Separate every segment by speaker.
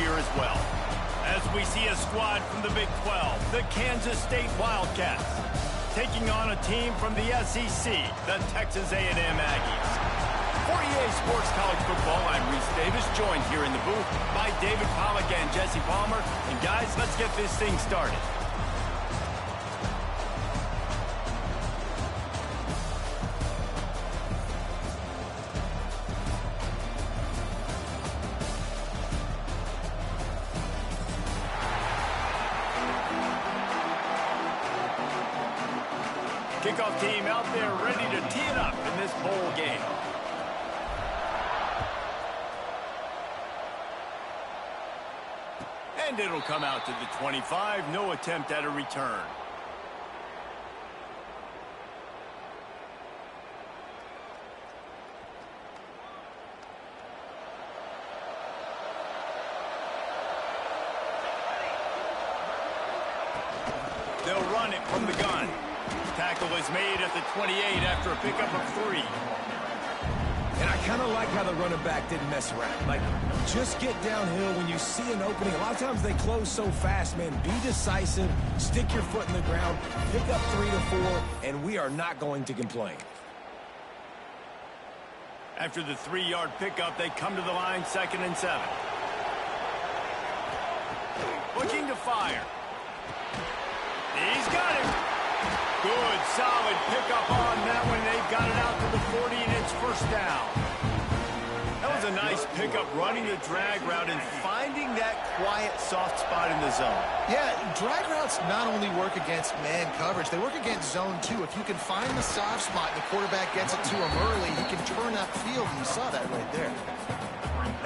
Speaker 1: here as well. As we see a squad from the Big 12, the Kansas State Wildcats, taking on a team from the SEC, the Texas A&M Aggies. For EA Sports College Football, I'm Reese Davis, joined here in the booth by David Pollack and Jesse Palmer. And guys, let's get this thing started. Kickoff team out there ready to tee it up in this bowl game. And it'll come out to the 25. No attempt at a return. They'll run it from the gun. Tackle is made at the 28 after a pickup of 3.
Speaker 2: And I kind of like how the running back didn't mess around. Like, just get downhill when you see an opening. A lot of times they close so fast, man. Be decisive, stick your foot in the ground, pick up 3 to 4, and we are not going to complain.
Speaker 1: After the 3-yard pickup, they come to the line, 2nd and 7. Looking to fire. He's got it. Good, solid pickup on that one. They've got it out to the 40, and it's first down. That was a nice pickup, running the drag route and finding that quiet, soft spot in the zone.
Speaker 3: Yeah, drag routes not only work against man coverage, they work against zone too. If you can find the soft spot and the quarterback gets it to him early, he can turn up field, and you saw that right there.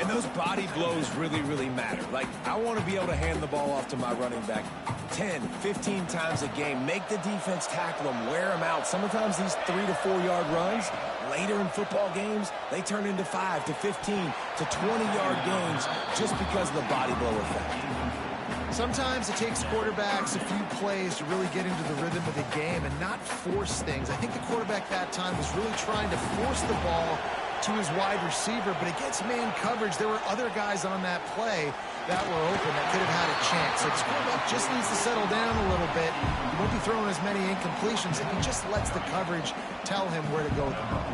Speaker 2: And those body blows really, really matter. Like, I want to be able to hand the ball off to my running back 10, 15 times a game. Make the defense tackle them, wear them out. Sometimes these 3 to 4 yard runs, later in football games, they turn into 5 to 15 to 20-yard gains just because of the body blow effect.
Speaker 3: Sometimes it takes quarterbacks a few plays to really get into the rhythm of the game and not force things. I think the quarterback that time was really trying to force the ball to his wide receiver, but against man coverage, there were other guys on that play that were open that could have had a chance. So the quarterback just needs to settle down a little bit. He won't be throwing as many incompletions if he just lets the coverage tell him where to go with the ball.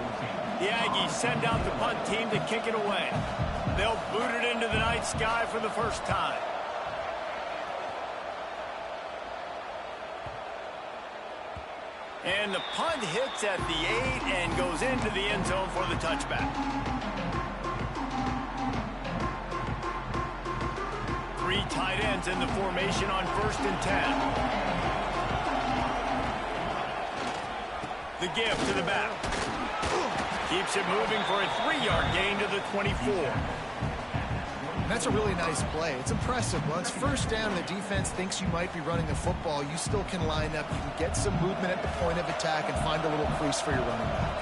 Speaker 1: The Aggies send out the punt team to kick it away. They'll boot it into the night sky for the first time. And the punt hits at the 8 and goes into the end zone for the touchback. 3 tight ends in the formation on 1st and 10. The give to the back. Keeps it moving for a 3-yard gain to the 24.
Speaker 3: That's a really nice play. It's impressive. Once first down and the defense thinks you might be running the football, you still can line up. You can get some movement at the point of attack and find a little crease for your running back.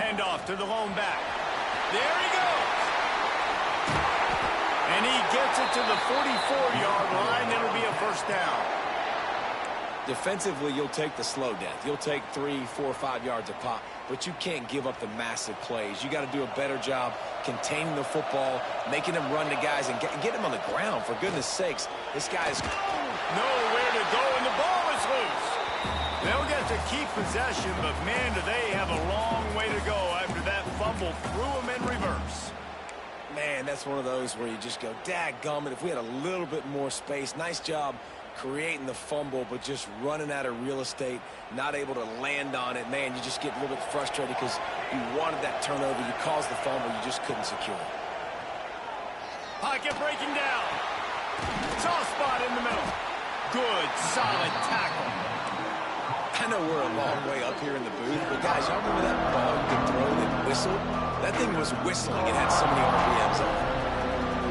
Speaker 1: Hand off to the lone back. There he goes. And he gets it to the 44-yard line. It'll be a first down.
Speaker 2: Defensively, you'll take the slow death. You'll take 3, 4, 5 yards a pop, but you can't give up the massive plays. You got to do a better job containing the football, making them run to guys, and get them on the ground. For goodness sakes, this guy's
Speaker 1: nowhere to go, and the ball is loose. They'll get to keep possession, but man, do they have a long way to go after that fumble threw them in reverse.
Speaker 2: Man, that's one of those where you just go, dadgummit, if we had a little bit more space. Nice job creating the fumble, but just running out of real estate, not able to land on it. Man, you just get a little bit frustrated because you wanted that turnover. You caused the fumble. You just couldn't secure it.
Speaker 1: Pocket breaking down. Soft spot in the middle. Good, solid tackle.
Speaker 2: I know we're a long way up here in the booth, but guys, y'all remember that ball you could throw that whistled? That thing was whistling. It had so many RPMs on it.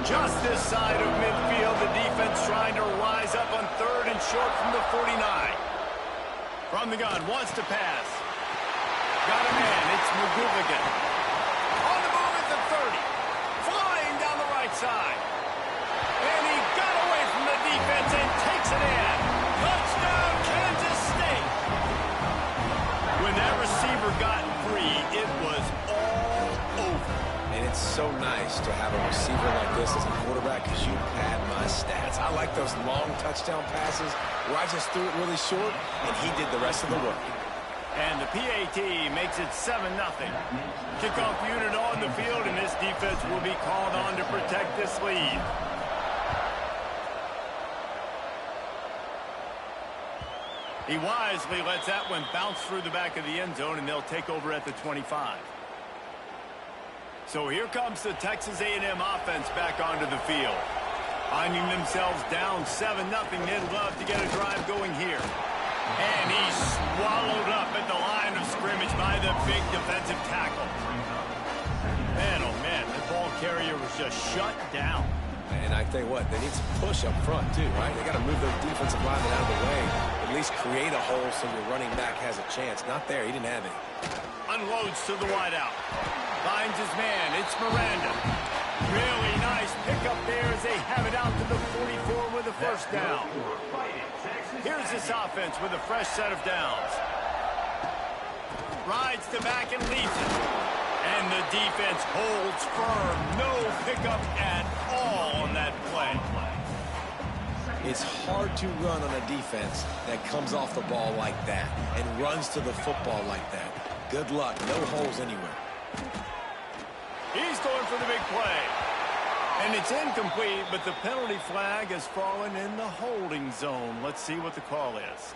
Speaker 1: Just this side of midfield, the defense trying to rise up on 3rd and short from the 49. From the gun, wants to pass. Got a man, it's McGovigan. On the move at the 30. Flying down the right side. And he got away from the defense and takes it in. Touchdown, Kansas State. When that receiver got free, it was all over.
Speaker 2: And it's so nice to have a receiver like this as a quarterback because you pad my stats. I like those long touchdown passes where I just threw it really short and he did the rest of the work.
Speaker 1: And the PAT makes it 7-0. Kickoff unit on the field, and this defense will be called on to protect this lead. He wisely lets that one bounce through the back of the end zone, and they'll take over at the 25. So here comes the Texas A&M offense back onto the field. Finding themselves down 7-0, they'd love to get a drive going here. And he's swallowed up at the line of scrimmage by the big defensive tackle. Man, oh man, the ball carrier was just shut down.
Speaker 2: And I tell you what, they need some push up front too, right? They got to move those defensive linemen out of the way. At least create a hole so your running back has a chance. Not there, he didn't have it.
Speaker 1: Unloads to the wideout. Finds his man, it's Miranda. Really nice pickup there as they have it out to the 44 with a first down. Here's this offense with a fresh set of downs. Rides to back and leads it. And the defense holds firm. No pickup at all on that play.
Speaker 2: It's hard to run on a defense that comes off the ball like that and runs to the football like that. Good luck. No holes anywhere.
Speaker 1: He's going for the big play. And it's incomplete, but the penalty flag has fallen in the holding zone. Let's see what the call is.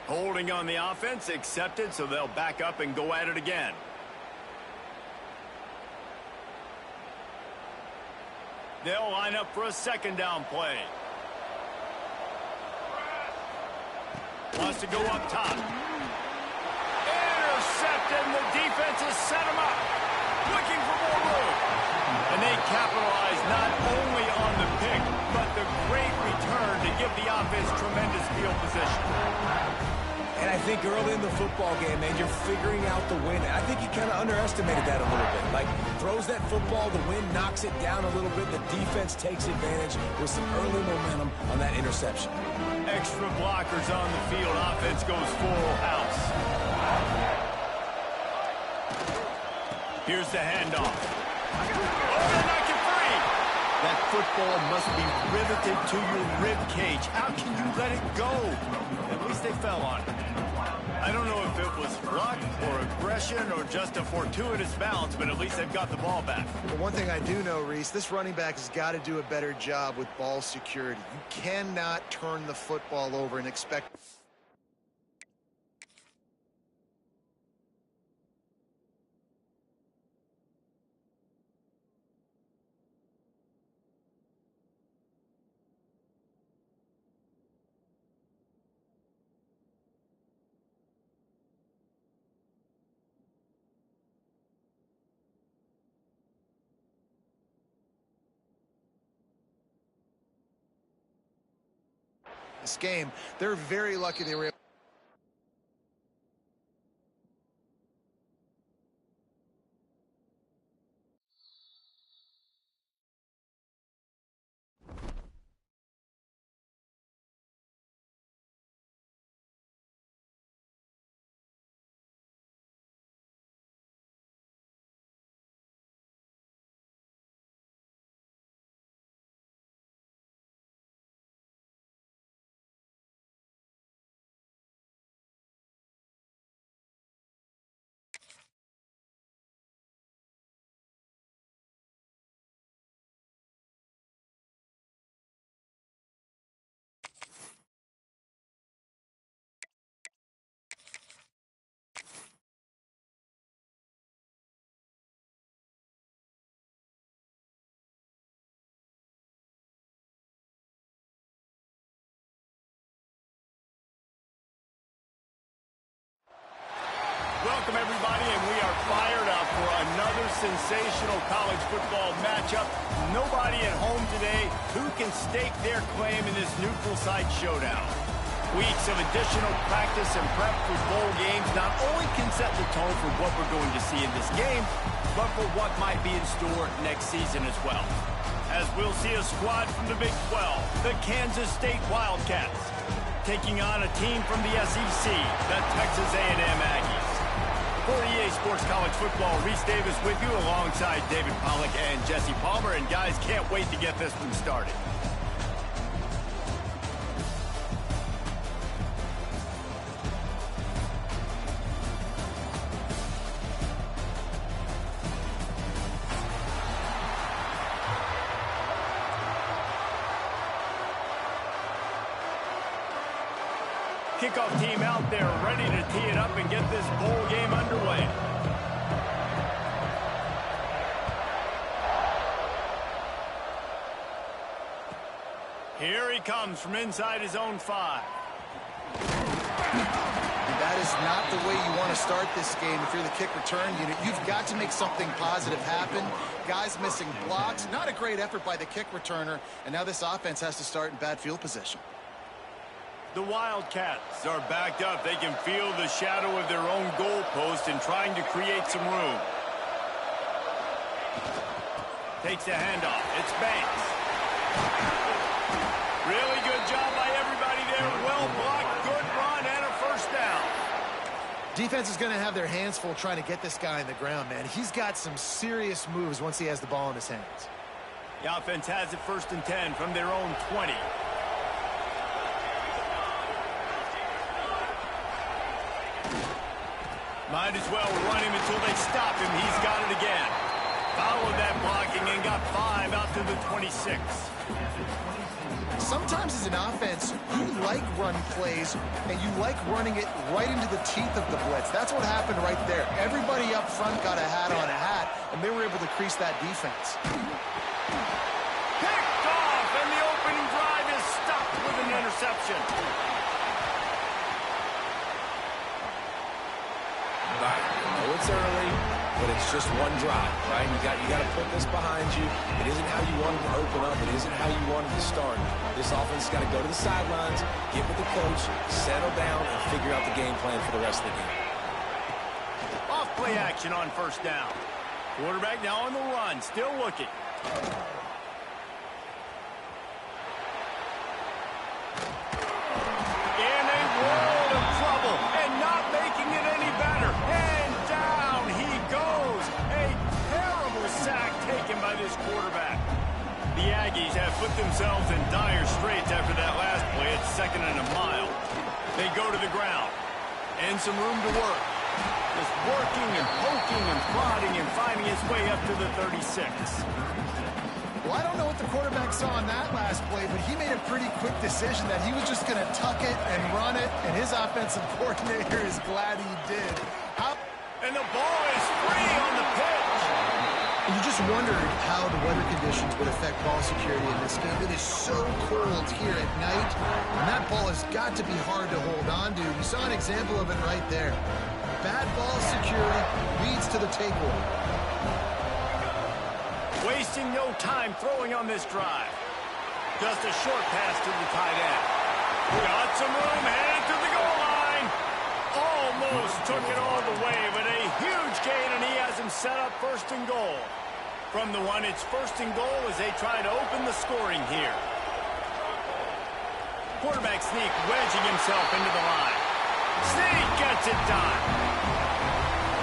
Speaker 1: Holding on the offense, accepted, so they'll back up and go at it again. They'll line up for a second down play. Wants to go up top. Intercepted, and the defense has set him up. Looking for more room. And they capitalize not only on the pick, but the great return to give the offense tremendous field position.
Speaker 2: And I think early in the football game, man, you're figuring out the wind. I think he kind of underestimated that a little bit. Like, throws that football, the wind knocks it down a little bit. The defense takes advantage with some early momentum on that interception.
Speaker 1: Extra blockers on the field. Offense goes full house. Here's the handoff. Oh, they're not get free. That football must be riveted to your rib cage. How can you let it go? At least they fell on it. I don't know if it was luck or aggression or just a fortuitous bounce, but at least they've got the ball back.
Speaker 3: But one thing I do know, Reese, this running back has got to do a better job with ball security. You cannot turn the football over and expect... this game. They're very lucky they were able.
Speaker 1: Welcome, everybody, and we are fired up for another sensational college football matchup. Nobody at home today who can stake their claim in this neutral site showdown. Weeks of additional practice and prep for bowl games not only can set the tone for what we're going to see in this game, but for what might be in store next season as well. As we'll see a squad from the Big 12, the Kansas State Wildcats, taking on a team from the SEC, the Texas A&M Aggies. For EA Sports College Football, Reese Davis with you alongside David Pollack and Jesse Palmer. And guys, can't wait to get this one started. Kickoff team out there ready to tee it up and get this bowl game underway. Here he comes from inside his own 5.
Speaker 3: That is not the way you want to start this game if you're the kick return unit. You've got to make something positive happen. Guys missing blocks. Not a great effort by the kick returner. And now this offense has to start in bad field position.
Speaker 1: The Wildcats are backed up. They can feel the shadow of their own goalpost and trying to create some room. Takes the handoff. It's Banks. Really good job by everybody there. Well blocked, good run, and a first down.
Speaker 3: Defense is going to have their hands full trying to get this guy on the ground, man. He's got some serious moves once he has the ball in his hands.
Speaker 1: The offense has it 1st and 10 from their own 20. Might as well run him until they stop him. He's got it again. Followed that blocking and got 5 out to the 26.
Speaker 3: Sometimes as an offense, you like run plays, and you like running it right into the teeth of the blitz. That's what happened right there. Everybody up front got a hat on a hat, and they were able to crease that defense.
Speaker 1: Picked off, and the opening drive is stopped with an interception.
Speaker 2: I know it's early, but it's just one drive, right? You got to put this behind you. It isn't how you wanted to open up. It isn't how you wanted to start. This offense has got to go to the sidelines, get with the coach, settle down, and figure out the game plan for the rest of the game.
Speaker 1: Off play action on 1st down. Quarterback now on the run, still looking. In a world of trouble and not making it any better. And down he goes. A terrible sack taken by this quarterback. The Aggies have put themselves in dire straits after that last play. It's 2nd and a mile. They go to the ground. And some room to work. Just working and poking and prodding and finding his way up to the 36.
Speaker 3: Well, I don't know what the quarterback saw on that last play, but he made a pretty quick decision that he was just going to tuck it and run it, and his offensive coordinator is glad he did.
Speaker 1: And the ball is free on the pitch.
Speaker 3: And you just wondered how the weather conditions would affect ball security in this game. It is so cold here at night, and that ball has got to be hard to hold on to. We saw an example of it right there. Bad ball security leads to the takeaway.
Speaker 1: Wasting no time throwing on this drive. Just a short pass to the tight end. Got some room, headed to the goal line. Almost took it all the way, but a huge gain, and he has him set up 1st and goal. From the 1, it's 1st and goal as they try to open the scoring here. Quarterback sneak wedging himself into the line. Sneak gets it done.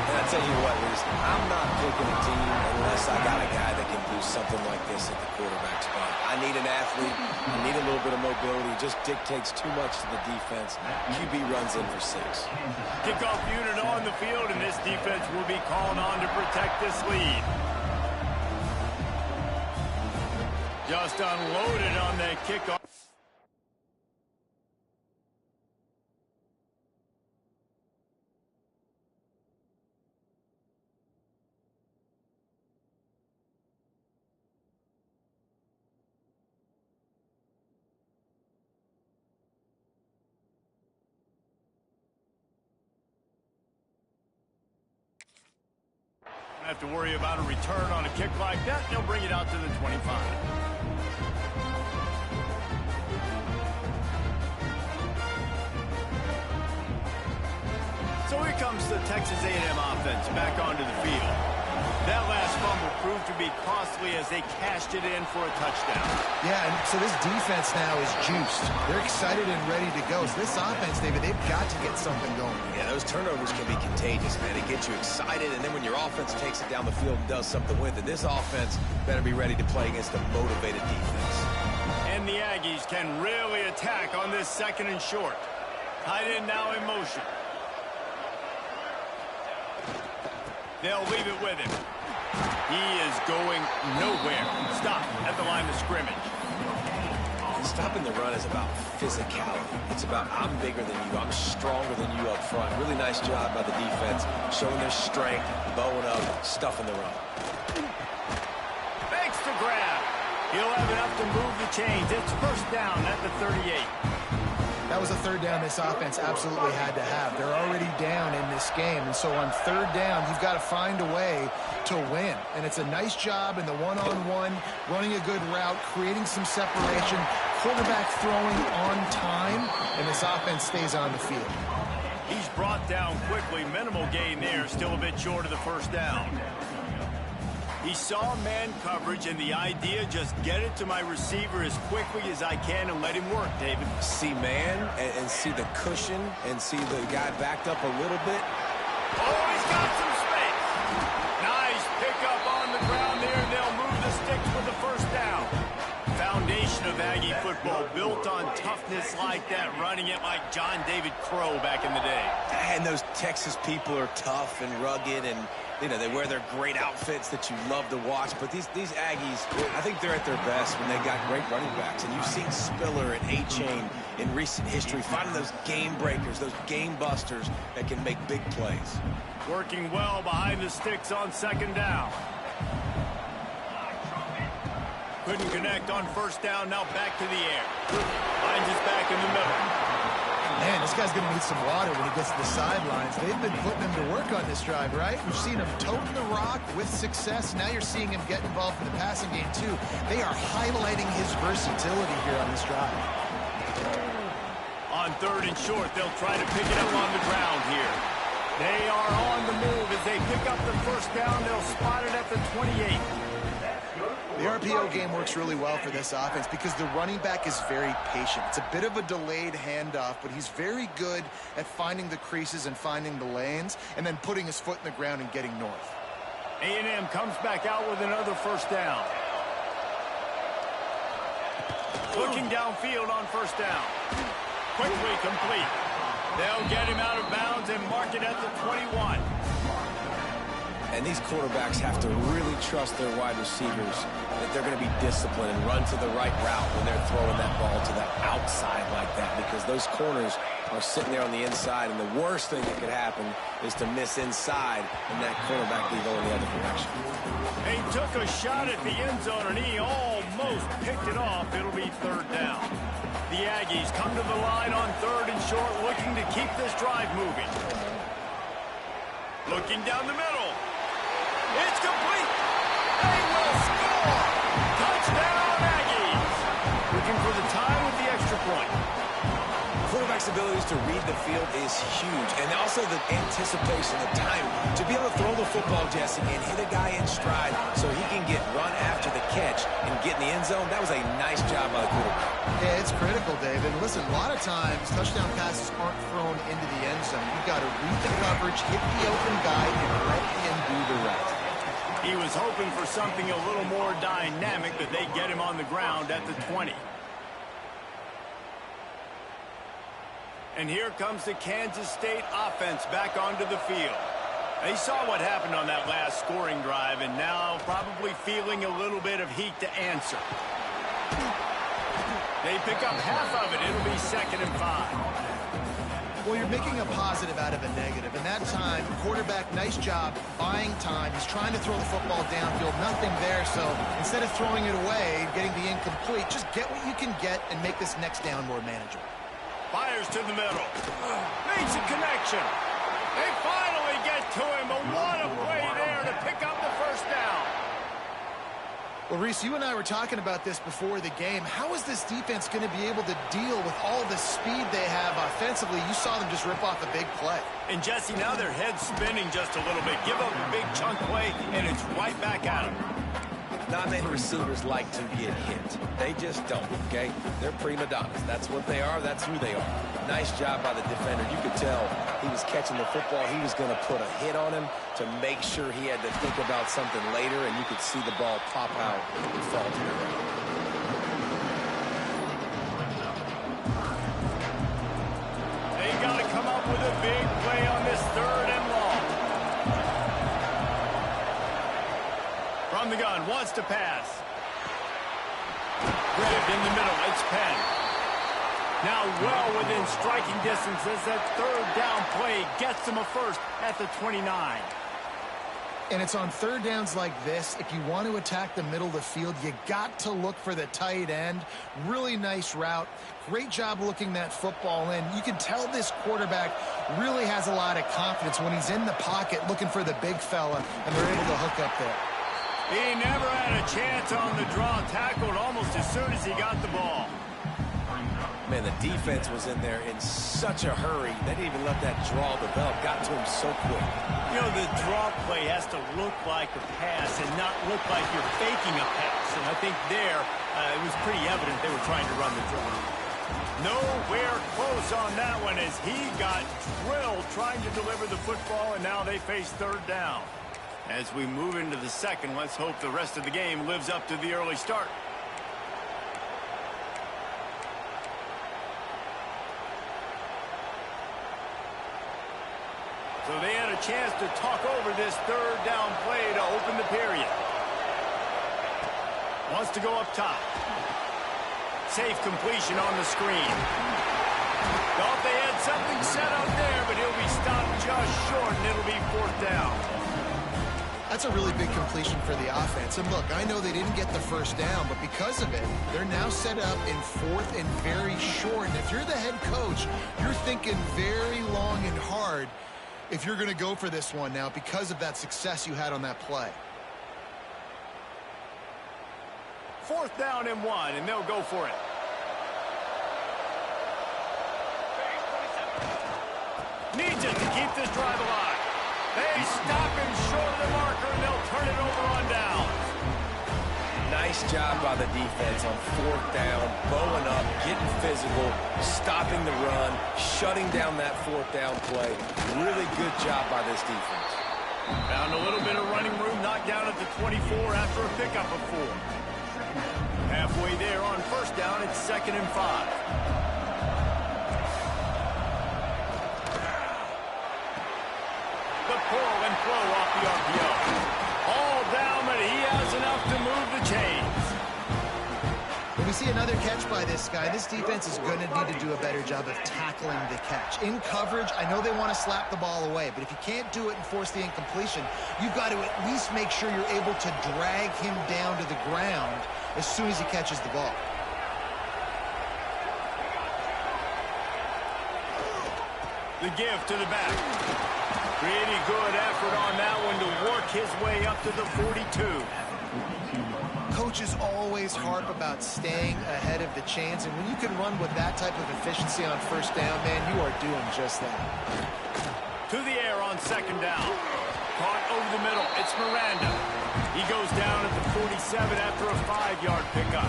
Speaker 2: And I tell you what, Reese, I'm not picking a team unless I got a guy that can do something like this at the quarterback spot. I need an athlete. I need a little bit of mobility. It just dictates too much to the defense. QB runs in for 6.
Speaker 1: Kickoff unit on the field, and this defense will be called on to protect this lead. Just unloaded on that kickoff. Have to worry about a return on a kick like that. They'll bring it out to the 25. So here comes the Texas A&M offense back onto the field. That last fumble proved to be costly as they cashed it in for a touchdown.
Speaker 3: Yeah, and so this defense now is juiced. They're excited and ready to go. So this offense, David, they've got to get something going.
Speaker 2: Yeah, those turnovers can be contagious, man. It gets you excited, and then when your offense takes it down the field and does something with it, this offense better be ready to play against a motivated defense.
Speaker 1: And the Aggies can really attack on this 2nd and short. Tight end now in motion. They'll leave it with him. He is going nowhere. Stop at the line of scrimmage.
Speaker 2: Stopping the run is about physicality. It's about I'm bigger than you. I'm stronger than you up front. Really nice job by the defense, showing their strength, bowing up, stuffing the run.
Speaker 1: Makes the grab. He'll have enough to move the chains. It's 1st down at the 38.
Speaker 3: That was a 3rd down this offense absolutely had to have. They're already down in this game, and so on 3rd down, you've got to find a way to win. And it's a nice job in the one-on-one, running a good route, creating some separation, quarterback throwing on time, and this offense stays on the field.
Speaker 1: He's brought down quickly. Minimal gain there, still a bit short of the 1st down. He saw man coverage, and the idea, just get it to my receiver as quickly as I can and let him work, David.
Speaker 2: See man and see the cushion and see the guy backed up a little bit.
Speaker 1: Oh, he's got some space. Nice pickup on the ground there, and they'll move the sticks with the 1st down. Foundation of Aggie football built on toughness like that, running it like John David Crow back in the day.
Speaker 2: And those Texas people are tough and rugged, and you know, they wear their great outfits that you love to watch. But these Aggies, I think they're at their best when they got great running backs. And you've seen Spiller and A-Chain in recent history finding those game breakers, those game busters that can make big plays.
Speaker 1: Working well behind the sticks on 2nd down. Couldn't connect on 1st down, now back to the air. Finds his back in the middle.
Speaker 3: Man, this guy's going to need some water when he gets to the sidelines. They've been putting him to work on this drive, right? We've seen him toting the rock with success. Now you're seeing him get involved in the passing game, too. They are highlighting his versatility here on this drive.
Speaker 1: On 3rd and short, they'll try to pick it up on the ground here. They are on the move. As they pick up the 1st down, they'll spot it at the 28.
Speaker 3: The RPO game works really well for this offense because the running back is very patient. It's a bit of a delayed handoff, but he's very good at finding the creases and finding the lanes and then putting his foot in the ground and getting north.
Speaker 1: A&M comes back out with another 1st down. Looking downfield on 1st down. Quickly complete. They'll get him out of bounds and mark it at the 21.
Speaker 2: And these quarterbacks have to really trust their wide receivers that they're going to be disciplined and run to the right route when they're throwing that ball to the outside like that, because those corners are sitting there on the inside, and the worst thing that could happen is to miss inside and that quarterback be going the other direction.
Speaker 1: He took a shot at the end zone, and he almost picked it off. It'll be 3rd down. The Aggies come to the line on 3rd and short, looking to keep this drive moving. Looking down the middle. It's complete. They will score. Touchdown, Aggies. Looking for the tie with the extra point.
Speaker 2: Quarterback's abilities to read the field is huge, and also the anticipation, the time to be able to throw the football, Jesse, and hit a guy in stride so he can get run after the catch and get in the end zone. That was a nice job by the quarterback.
Speaker 3: Yeah, it's critical, David. Listen, a lot of times touchdown passes aren't thrown into the end zone. You've got to read the coverage, hit the open guy, and let him do the rest.
Speaker 1: He was hoping for something a little more dynamic, but they get him on the ground at the 20. And here comes the Kansas State offense back onto the field. They saw what happened on that last scoring drive, and now probably feeling a little bit of heat to answer. They pick up half of it. It'll be 2nd and 5.
Speaker 3: Well, you're making a positive out of a negative. And that time, quarterback, nice job, buying time. He's trying to throw the football downfield. Nothing there, so instead of throwing it away, getting the incomplete, just get what you can get and make this next down more manageable.
Speaker 1: Fires to the middle. Makes a connection. They finally get to him, but what a play there to pick up the 1st down.
Speaker 3: Well, Reese, you and I were talking about this before the game. How is this defense going to be able to deal with all the speed they have offensively? You saw them just rip off a big play.
Speaker 1: And, Jesse, now their head's spinning just a little bit. Give up a big chunk play, and it's right back at them.
Speaker 2: Not many receivers like to get hit. They just don't, okay? They're prima donnas. That's what they are. That's who they are. Nice job by the defender. You could tell he was catching the football. He was going to put a hit on him to make sure he had to think about something later, and you could see the ball pop out and fall to the ground.
Speaker 1: They got to come up with a big play on this 3rd and long. From the gun, wants to pass. Grabbed in the middle, it's Penn. Now well within striking distance as that 3rd down play gets them a first at the 29.
Speaker 3: And it's on 3rd downs like this. If you want to attack the middle of the field, you got to look for the tight end. Really nice route. Great job looking that football in. You can tell this quarterback really has a lot of confidence when he's in the pocket looking for the big fella, and they're able to hook up there.
Speaker 1: He never had a chance on the draw. Tackled almost as soon as he got the ball.
Speaker 2: Man, the defense was in there in such a hurry. They didn't even let that draw develop. Got to him so quick.
Speaker 1: You know, the draw play has to look like a pass and not look like you're faking a pass. And I think there, it was pretty evident they were trying to run the draw. Nowhere close on that one as he got drilled trying to deliver the football, and now they face 3rd down. As we move into the 2nd, let's hope the rest of the game lives up to the early start. So they had a chance to talk over this 3rd down play to open the period. Wants to go up top. Safe completion on the screen. Thought they had something set up there, but he'll be stopped just short, and it'll be 4th down.
Speaker 3: That's a really big completion for the offense. And look, I know they didn't get the 1st down, but because of it, they're now set up in 4th and very short. And if you're the head coach, you're thinking very long and hard if you're going to go for this one now because of that success you had on that play.
Speaker 1: 4th down and 1, and they'll go for it. Needs it to keep this drive alive. They stop him short of the marker, and they'll turn it over on down.
Speaker 2: Nice job by the defense on 4th down, bowing up, getting physical, stopping the run, shutting down that 4th down play. Really good job by this defense.
Speaker 1: Found a little bit of running room, knocked down at the 24 after a pickup of 4. Halfway there on 1st down, it's 2nd and 5. Pull and flow off the RPO. All down, but he has enough to move the chains.
Speaker 3: When we see another catch by this guy, this defense is going to need to do a better job of tackling the catch. In coverage, I know they want to slap the ball away, but if you can't do it and force the incompletion, you've got to at least make sure you're able to drag him down to the ground as soon as he catches the ball.
Speaker 1: The give to the back. Pretty good effort on that one to work his way up to the 42.
Speaker 3: Coaches always harp about staying ahead of the chains, and when you can run with that type of efficiency on 1st down, man, you are doing just that.
Speaker 1: To the air on 2nd down. Caught over the middle. It's Miranda. He goes down at the 47 after a 5-yard pickup.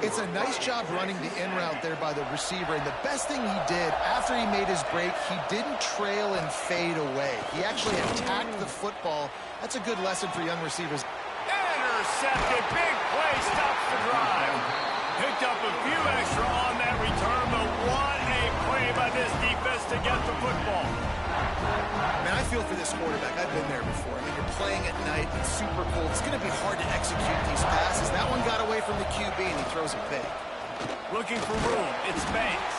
Speaker 3: It's a nice job running the in route there by the receiver, and the best thing he did after he made his break, he didn't trail and fade away. He actually attacked the football. That's a good lesson for young receivers.
Speaker 1: Intercepted, big play, stops the drive. Picked up a few extra on that return, but what a play by this defense to get the football.
Speaker 3: Man, I feel for this quarterback. I've been there before. I mean, you're playing at night, it's super cold. It's going to be hard to execute these passes. That one got away from the QB, and he throws it big.
Speaker 1: Looking for room, it's Banks.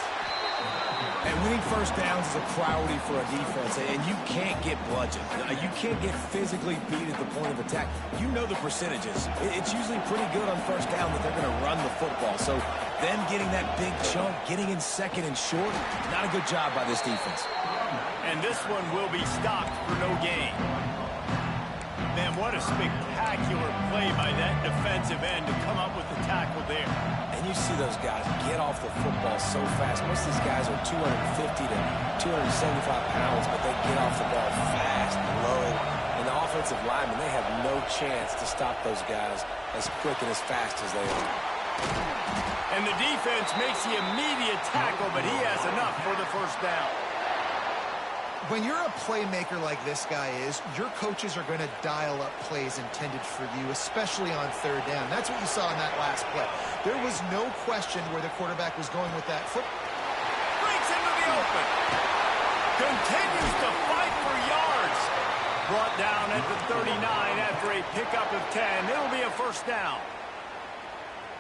Speaker 2: And winning 1st downs is a priority for a defense, and you can't get bludgeoned. You can't get physically beat at the point of attack. You know the percentages. It's usually pretty good on 1st down that they're going to run the football. So them getting that big chunk, getting in 2nd and short, not a good job by this defense.
Speaker 1: And this one will be stopped for no gain. Man, what a spectacular play by that defensive end to come up with the tackle there.
Speaker 2: And you see those guys get off the football so fast. Most of these guys are 250 to 275 pounds, but they get off the ball fast and low. And the offensive linemen, they have no chance to stop those guys as quick and as fast as they are.
Speaker 1: And the defense makes the immediate tackle, but he has enough for the first down.
Speaker 3: When you're a playmaker like this guy is, your coaches are going to dial up plays intended for you, especially on third down. That's what you saw in that last play. There was no question where the quarterback was going with that foot.
Speaker 1: Breaks into the open. Continues to fight for yards. Brought down at the 39 after a pickup of 10. It'll be a first down.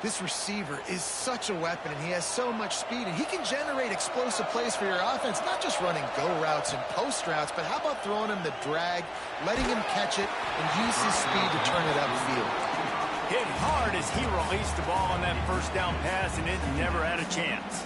Speaker 3: This receiver is such a weapon, and he has so much speed, and he can generate explosive plays for your offense, not just running go routes and post routes, but how about throwing him the drag, letting him catch it, and use his speed to turn it upfield.
Speaker 1: Hit hard as he released the ball on that first down pass, and it never had a chance.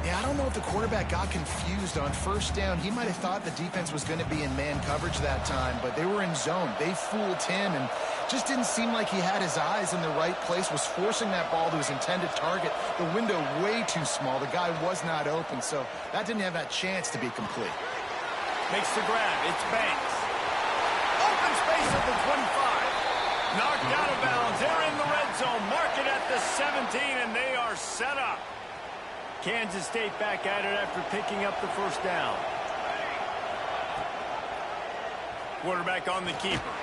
Speaker 3: Yeah, I don't know if the quarterback got confused on first down. He might have thought the defense was going to be in man coverage that time, but they were in zone. They fooled him, and just didn't seem like he had his eyes in the right place, was forcing that ball to his intended target. The window way too small. The guy was not open, so that didn't have that chance to be complete.
Speaker 1: Makes the grab. It's Banks. Open space at the 25. Knocked out of bounds. They're in the red zone. Mark it at the 17, and they are set up. Kansas State back at it after picking up the first down. Quarterback on the keeper.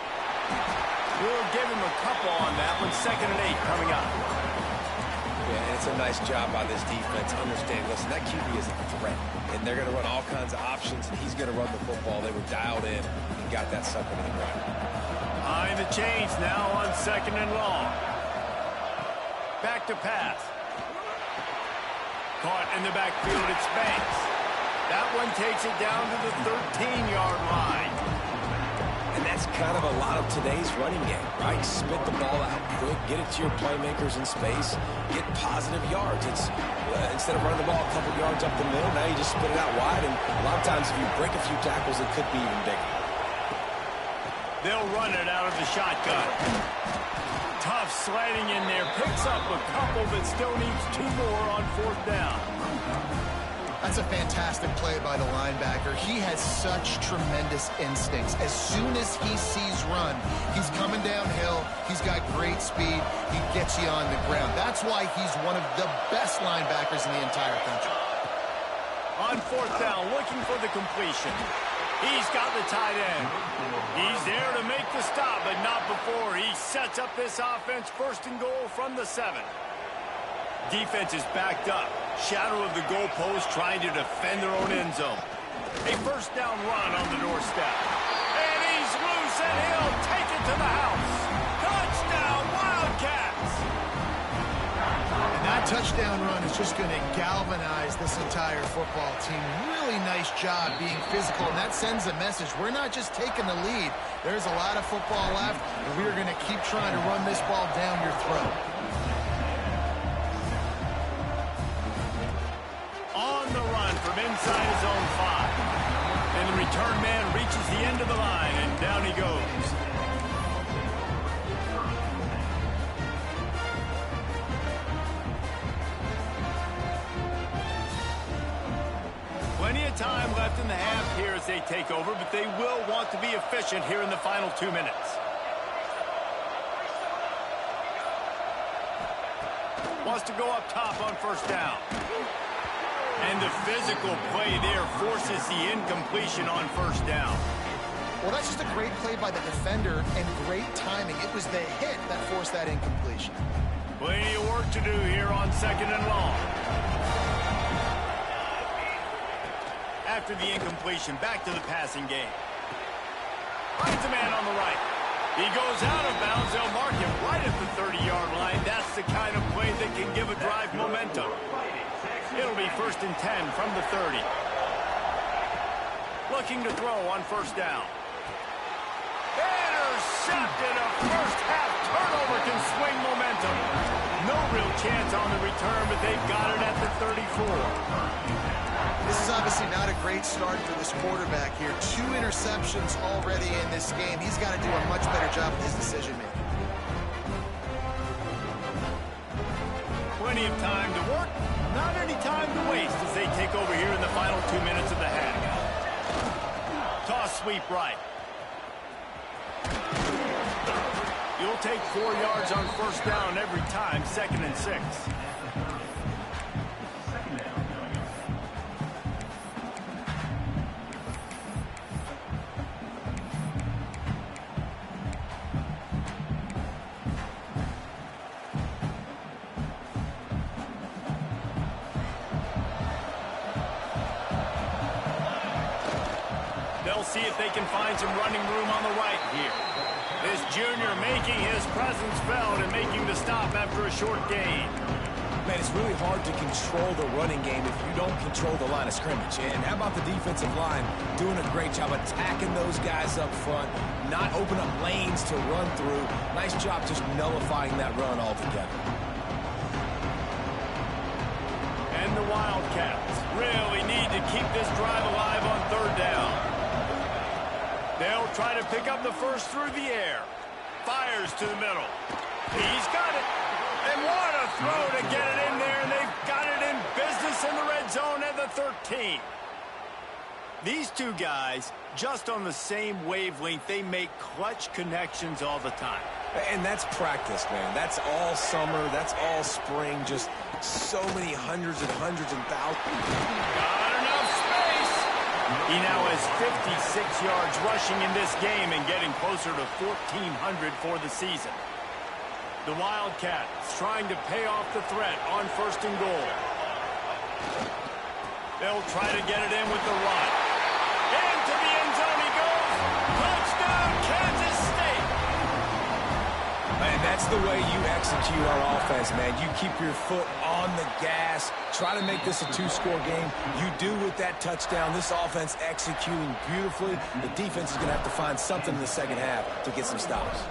Speaker 1: We'll give him a couple on that one. 2nd and 8 coming up.
Speaker 2: Yeah, and it's a nice job by this defense. Understand, listen, that QB is a threat, and they're going to run all kinds of options, and he's going to run the football. They were dialed in and got that sucker to the ground.
Speaker 1: Behind the chains now on 2nd and long. Back to pass. Caught in the backfield, it's Banks. That one takes it down to the 13-yard line.
Speaker 2: And that's kind of a lot of today's running game, right? Spit the ball out quick, get it to your playmakers in space, get positive yards. It's instead of running the ball a couple yards up the middle, now you just spit it out wide, and a lot of times if you break a few tackles, it could be even bigger.
Speaker 1: They'll run it out of the shotgun. Tough sliding in there, picks up a couple, but still needs 2 more on 4th down.
Speaker 3: That's a fantastic play by the linebacker. He has such tremendous instincts. As soon as he sees run, he's coming downhill. He's got great speed. He gets you on the ground. That's why he's one of the best linebackers in the entire country.
Speaker 1: On 4th down, looking for the completion. He's got the tight end. He's there to make the stop, but not before he sets up this offense 1st and goal from the 7. Defense is backed up. Shadow of the goalpost trying to defend their own end zone. A 1st down run on the doorstep. And he's loose, and he'll take it to the house. Touchdown, Wildcats!
Speaker 3: And that touchdown run is just going to galvanize this entire football team. Really nice job being physical, and that sends a message. We're not just taking the lead. There's a lot of football left, and we're going to keep trying to run this ball down your throat.
Speaker 1: On the run from inside his own 5. And the return man reaches the end of the line, and down he goes. Plenty of time left in the half here as they take over, but they will want to be efficient here in the final 2 minutes. Wants to go up top on 1st down. And the physical play there forces the incompletion on 1st down.
Speaker 3: Well, that's just a great play by the defender and great timing. It was the hit that forced that incompletion.
Speaker 1: Plenty of work to do here on 2nd and long. After the incompletion, back to the passing game. Finds a man on the right. He goes out of bounds. They'll mark him right at the 30-yard line. That's the kind of play that can give a drive momentum. It'll be 1st and 10 from the 30. Looking to throw on 1st down. Intercepted. A first-half turnover can swing momentum. No real chance on the return, but they've got it at the 34.
Speaker 3: This is obviously not a great start for this quarterback here. 2 interceptions already in this game. He's got to do a much better job with his decision-making.
Speaker 1: plenty of time to work, not any time to waste as they take over here in the final 2 minutes of the half. Toss sweep right. You'll take 4 yards on first down every time, 2nd and 6. They'll see if they can find some running room on the right here. This junior making his presence felt and making the stop after a short gain.
Speaker 2: Man, it's really hard to control the running game if you don't control the line of scrimmage. And how about the defensive line doing a great job attacking those guys up front, not opening up lanes to run through. Nice job just nullifying that run altogether.
Speaker 1: And the Wildcats really need to keep this drive alive on 3rd down. They'll try to pick up the first through the air. Fires to the middle. He's got it. And what a throw to get it in there. And they've got it in business in the red zone at the 13. These two guys, just on the same wavelength, they make clutch connections all the time.
Speaker 2: And that's practice, man. That's all summer. That's all spring. Just so many hundreds and hundreds and thousands.
Speaker 1: Got enough space. He now has 56 yards rushing in this game and getting closer to 1,400 for the season. The Wildcats trying to pay off the threat on 1st and goal. They'll try to get it in with the run. Into the end zone he goes. Touchdown, Kansas State.
Speaker 2: And that's the way you execute on offense, man. You keep your foot on the gas. Try to make this a 2-score game. You do with that touchdown. This offense executing beautifully. The defense is going to have to find something in the second half to get some stops.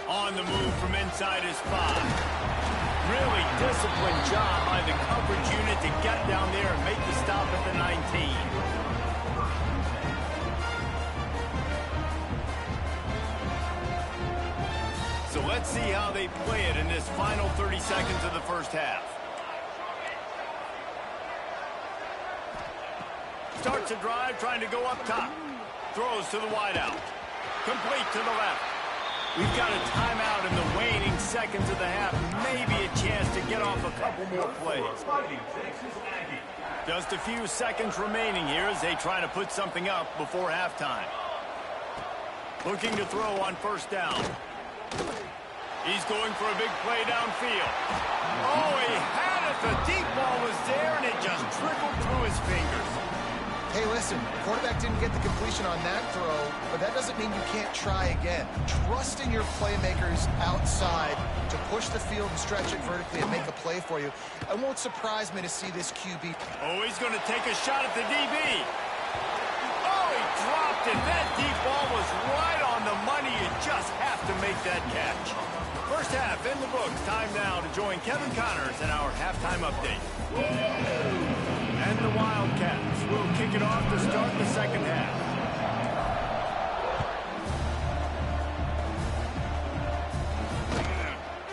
Speaker 1: On the move from inside his 5. Really disciplined job by the coverage unit to get down there and make the stop at the 19. So let's see how they play it in this final 30 seconds of the first half. Starts a drive trying to go up top. Throws to the wideout. Complete to the left. We've got a timeout in the waning seconds of the half. Maybe a chance to get off a couple more plays. Just a few seconds remaining here as they try to put something up before halftime. Looking to throw on first down. He's going for a big play downfield. Oh, he had it. The deep ball was there, and it just trickled through his fingers.
Speaker 3: Hey, listen, quarterback didn't get the completion on that throw, but that doesn't mean you can't try again. Trusting your playmakers outside to push the field and stretch it vertically and make a play for you. It won't surprise me to see this QB.
Speaker 1: Oh, he's going to take a shot at the DB. Oh, he dropped it. That deep ball was right on the money. You just have to make that catch. First half in the books. Time now to join Kevin Connors in our halftime update. And the Wildcats will kick it off to start the second half.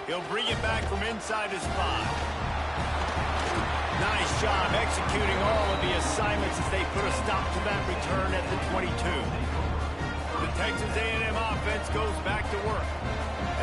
Speaker 1: He'll bring it back from inside his 5. Nice job executing all of the assignments as they put a stop to that return at the 22. The Texas A&M offense goes back to work.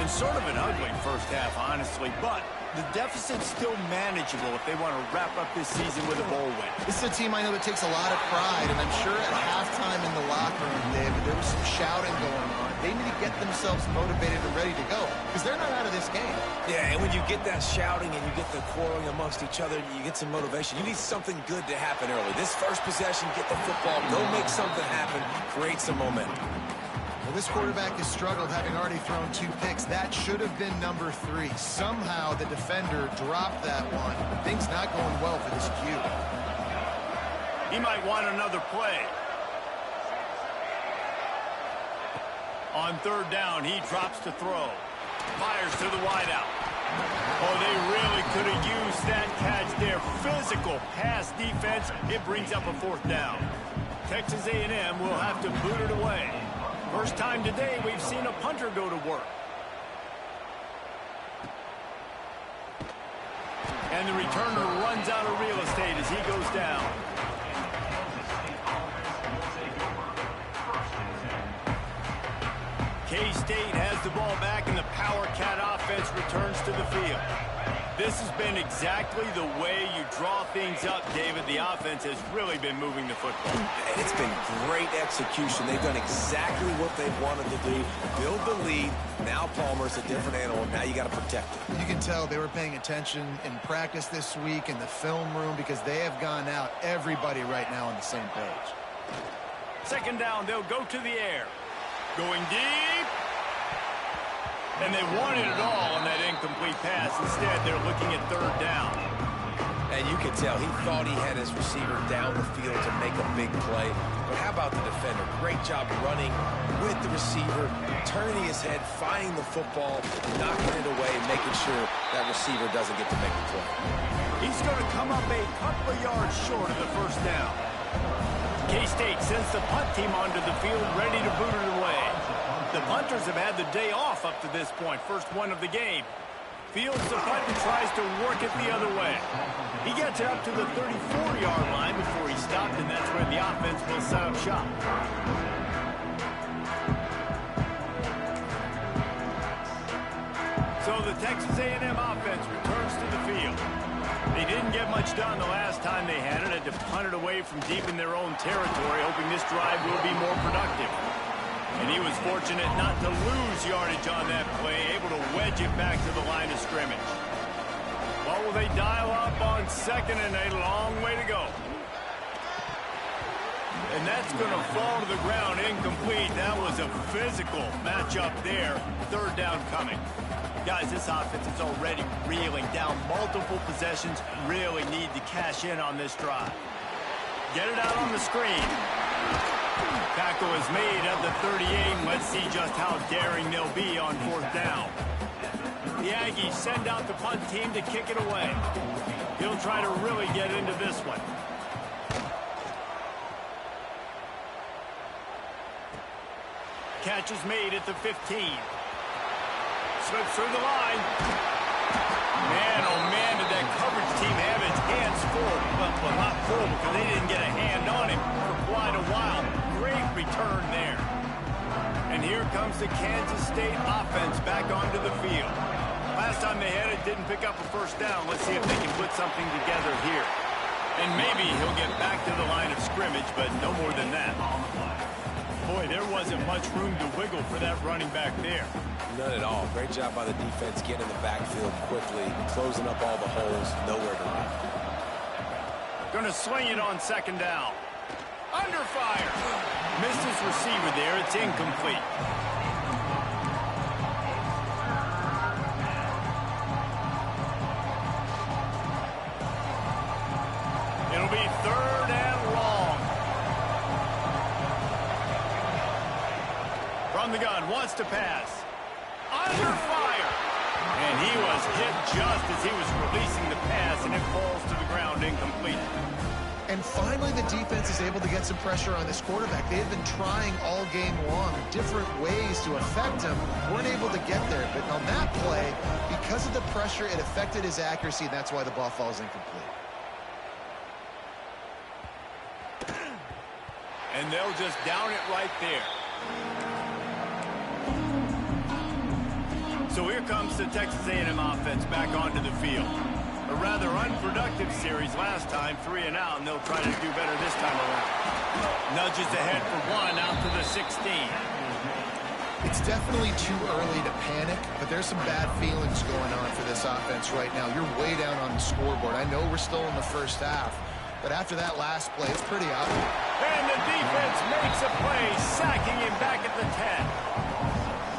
Speaker 1: And sort of an ugly first half, honestly, but the deficit's still manageable if they want to wrap up this season with a bowl win.
Speaker 3: This is a team I know that takes a lot of pride, and I'm sure at halftime in the locker room, David, there was some shouting going on. They need to get themselves motivated and ready to go, because they're not out of this game.
Speaker 2: Yeah, and when you get that shouting and you get the quarreling amongst each other, you get some motivation. You need something good to happen early. This first possession, get the football, go make something happen, create some momentum.
Speaker 3: Well, this quarterback has struggled, having already thrown 2 picks. That should have been number 3. Somehow the defender dropped that one. Things not going well for this Q.
Speaker 1: He might want another play. On 3rd down, he drops to throw. Fires to the wideout. Oh, they really could have used that catch there. Physical pass defense. It brings up a 4th down. Texas A&M will have to boot it away. First time today we've seen a punter go to work. And the returner runs out of real estate as he goes down. K-State has the ball back, and the Power Cat offense returns to the field. This has been exactly the way you draw things up, David. The offense has really been moving the football.
Speaker 2: And it's been great execution. They've done exactly what they've wanted to do. Build the lead. Now Palmer's a different animal. Now you got to protect it.
Speaker 3: You can tell they were paying attention in practice this week in the film room because they have gone out, everybody right now on the same page.
Speaker 1: Second down, they'll go to the air. Going deep. And they wanted it all on that incomplete pass. Instead, they're looking at third down.
Speaker 2: And you could tell he thought he had his receiver down the field to make a big play. But how about the defender? Great job running with the receiver, turning his head, finding the football, knocking it away, making sure that receiver doesn't get to make the play.
Speaker 1: He's going to come up a couple of yards short of the first down. K-State sends the punt team onto the field, ready to boot it away. The punters have had the day off up to this point, first one of the game. Fields the punt and tries to work it the other way. He gets it up to the 34-yard line before he stopped, and that's where the offense will set up shop. So the Texas A&M offense returns to the field. They didn't get much done the last time they had it to punt it away from deep in their own territory, hoping this drive will be more productive. And he was fortunate not to lose yardage on that play, able to wedge it back to the line of scrimmage. What will they dial up on second and a long way to go? And that's going to fall to the ground incomplete. That was a physical matchup there. Third down coming. Guys, this offense is already reeling down multiple possessions. Really need to cash in on this drive. Get it out on the screen. Tackle is made at the 38, and let's see just how daring they'll be on fourth down. The Aggies send out the punt team to kick it away. He'll try to really get into this one. Catch is made at the 15. Slips through the line. Man, oh man, did that coverage team have its hands full. Well, not full because they didn't get a hand on him for quite a while. Great return there. And here comes the Kansas State offense back onto the field. Last time they had it, didn't pick up a first down. Let's see if they can put something together here. And maybe he'll get back to the line of scrimmage, but no more than that. Boy, there wasn't much room to wiggle for that running back there.
Speaker 2: None at all. Great job by the defense getting in the backfield quickly, closing up all the holes, nowhere to run.
Speaker 1: Going to swing it on second down. Under fire. Missed his receiver there. It's incomplete. It'll be third and long. From the gun, wants to pass. Under fire. And he was hit just as he was releasing the pass, and it falls to the ground incomplete.
Speaker 3: And finally, the defense is able to get some pressure on this quarterback. They have been trying all game long different ways to affect him. Weren't able to get there. But on that play, because of the pressure, it affected his accuracy, and that's why the ball falls incomplete.
Speaker 1: And they'll just down it right there. So here comes the Texas A&M offense back onto the field. A rather unproductive series last time, 3 and out, and they'll try to do better this time around. Nudges ahead for one out to the 16.
Speaker 3: It's definitely too early to panic, but there's some bad feelings going on for this offense right now. You're way down on the scoreboard. I know we're still in the first half, but after that last play, it's pretty obvious.
Speaker 1: And the defense makes a play, sacking him back at the 10.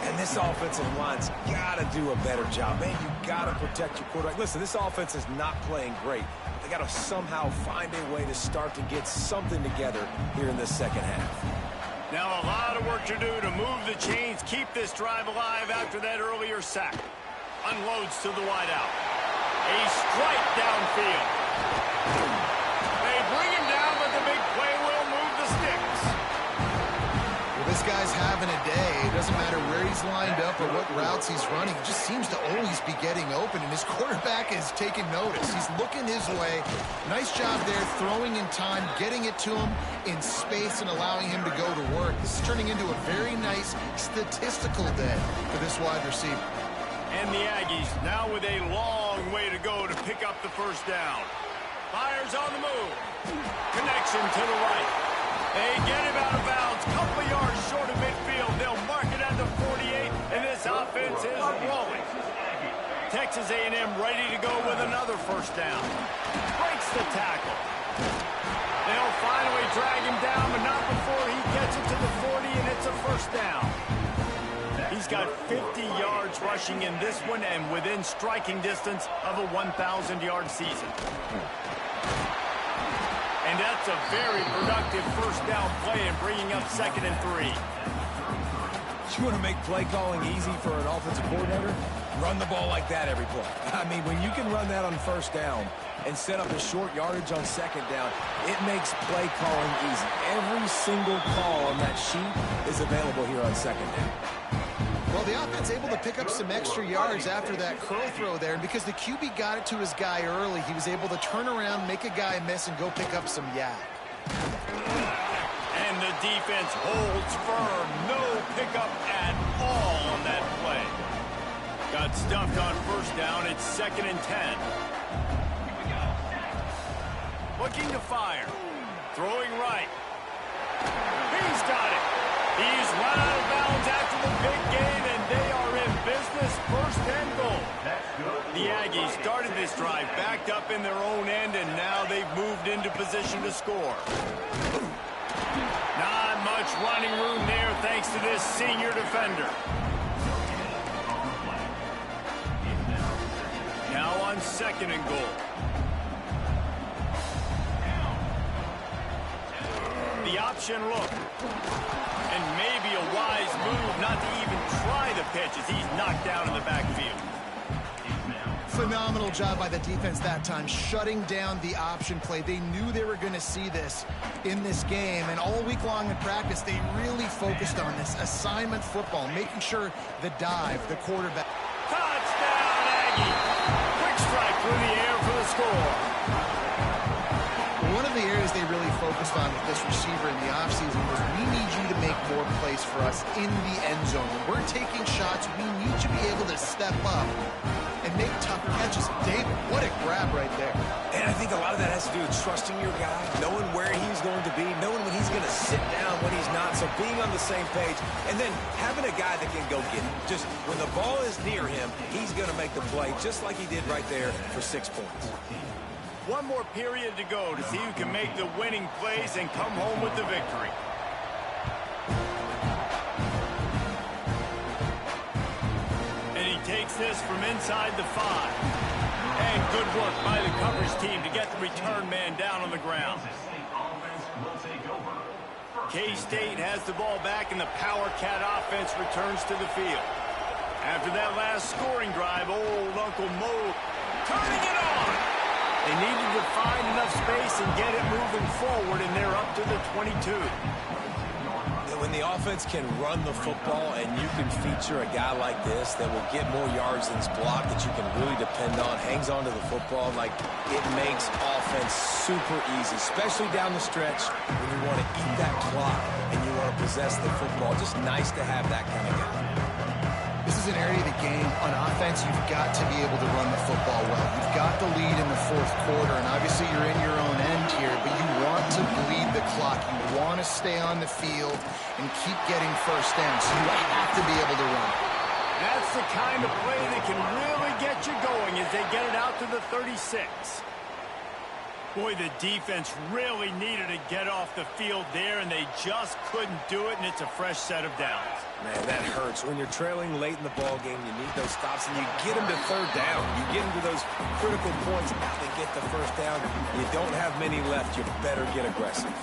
Speaker 2: And this offensive line's got to do a better job. Man, you got to protect your quarterback. Listen, this offense is not playing great. They got to somehow find a way to start to get something together here in this second half.
Speaker 1: Now a lot of work to do to move the chains, keep this drive alive after that earlier sack. Unloads to the wideout. A strike downfield. They bring him down, but the big play will move the sticks.
Speaker 3: Well, this guy's having a day. It doesn't matter where he's lined up or what routes he's running. He just seems to always be getting open, and his quarterback is taking notice. He's looking his way. Nice job there, throwing in time, getting it to him in space and allowing him to go to work. This is turning into a very nice statistical day for this wide receiver.
Speaker 1: And the Aggies now with a long way to go to pick up the first down. Fires on the move. Connection to the right. They get him out of bounds. Couple of yards short of midfield. They'll mark it at the 48, and this offense is rolling. Texas A&M ready to go with another first down. Breaks the tackle. They'll finally drag him down, but not before he gets it to the 40, and it's a first down. He's got 50 yards rushing in this one and within striking distance of a 1,000-yard season. And that's a very productive first down play in bringing up 2nd and 3.
Speaker 2: You want to make play calling easy for an offensive coordinator? Run the ball like that every play. I mean, when you can run that on first down and set up a short yardage on 2nd down, it makes play calling easy. Every single call on that sheet is available here on 2nd down.
Speaker 3: Well, the offense able to pick up some extra yards after that curl throw there. And because the QB got it to his guy early, he was able to turn around, make a guy miss, and go pick up some yak.
Speaker 1: And the defense holds firm. No pickup at all on that play. Got stuffed on first down. It's 2nd and 10. Looking to fire. Throwing right. He's got it. He's run out of bounds after the big gain, and they are in business. 1st and goal. The Aggies started this drive backed up in their own end, and now they've moved into position to score. Not much running room there thanks to this senior defender. Now on 2nd and goal. The option look. And maybe a wise move not to even try the pitch as he's knocked down in the backfield.
Speaker 3: Phenomenal job by the defense that time, shutting down the option play. They knew they were going to see this in this game, and all week long in practice, they really focused on this assignment football, making sure the dive, the quarterback.
Speaker 1: Touchdown, Aggie! Quick strike through the air for the score.
Speaker 3: One of the areas they really focused on with this receiver in the offseason was we need you to make more plays for us in the end zone. When we're taking shots, we need you to be able to step up and make tough catches. David, what a grab right there.
Speaker 2: And I think a lot of that has to do with trusting your guy, knowing where he's going to be, knowing when he's going to sit down, when he's not, so being on the same page, and then having a guy that can go get it. Just when the ball is near him, he's going to make the play, just like he did right there for 6 points.
Speaker 1: One more period to go to see who can make the winning plays and come home with the victory. And he takes this from inside the 5. And good work by the coverage team to get the return man down on the ground. K-State has the ball back, and the Power Cat offense returns to the field. After that last scoring drive, old Uncle Mo turning it on. They needed to find enough space and get it moving forward, and they're up to the 22.
Speaker 2: When the offense can run the football and you can feature a guy like this that will get more yards than his block, that you can really depend on, hangs on to the football, like it makes offense super easy, especially down the stretch when you want to eat that clock and you want to possess the football. Just nice to have that kind of guy.
Speaker 3: This is an area of the game on offense you've got to be able to run the football well. You've got the lead in the 4th quarter, and obviously you're in your own end here, but you want to bleed the clock. You want to stay on the field and keep getting first down, so you have to be able to run.
Speaker 1: That's the kind of play that can really get you going as they get it out to the 36. Boy, the defense really needed to get off the field there, and they just couldn't do it, and it's a fresh set of downs.
Speaker 2: Man, that hurts. When you're trailing late in the ball game, you need those stops, and you get them to 3rd down. You get into those critical points to get the first down. You don't have many left. You better get aggressive.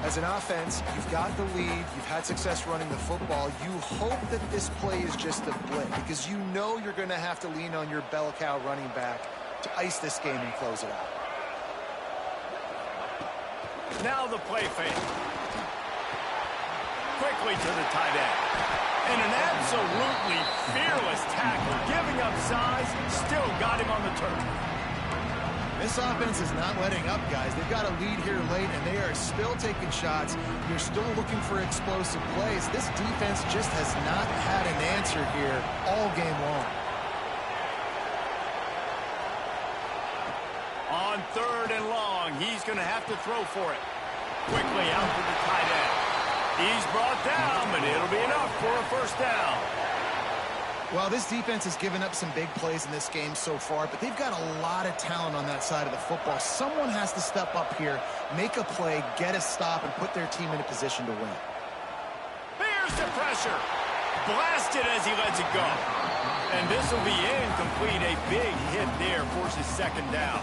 Speaker 3: As an offense, you've got the lead. You've had success running the football. You hope that this play is just a blip because you know you're going to have to lean on your bell cow running back to ice this game and close it out.
Speaker 1: Now the play fake. quickly to the tight end. And an absolutely fearless tackle, giving up size, still got him on the turf.
Speaker 3: This offense is not letting up, guys. They've got a lead here late, and they are still taking shots. You're still looking for explosive plays. This defense just has not had an answer here all game long.
Speaker 1: On 3rd and long, he's going to have to throw for it. Quickly out to the tight end. He's brought down, but it'll be enough for a first down.
Speaker 3: Well, this defense has given up some big plays in this game so far, but they've got a lot of talent on that side of the football. Someone has to step up here, make a play, get a stop, and put their team in a position to win.
Speaker 1: Here's the pressure. Blasted as he lets it go. And this will be incomplete. A big hit there forces 2nd down.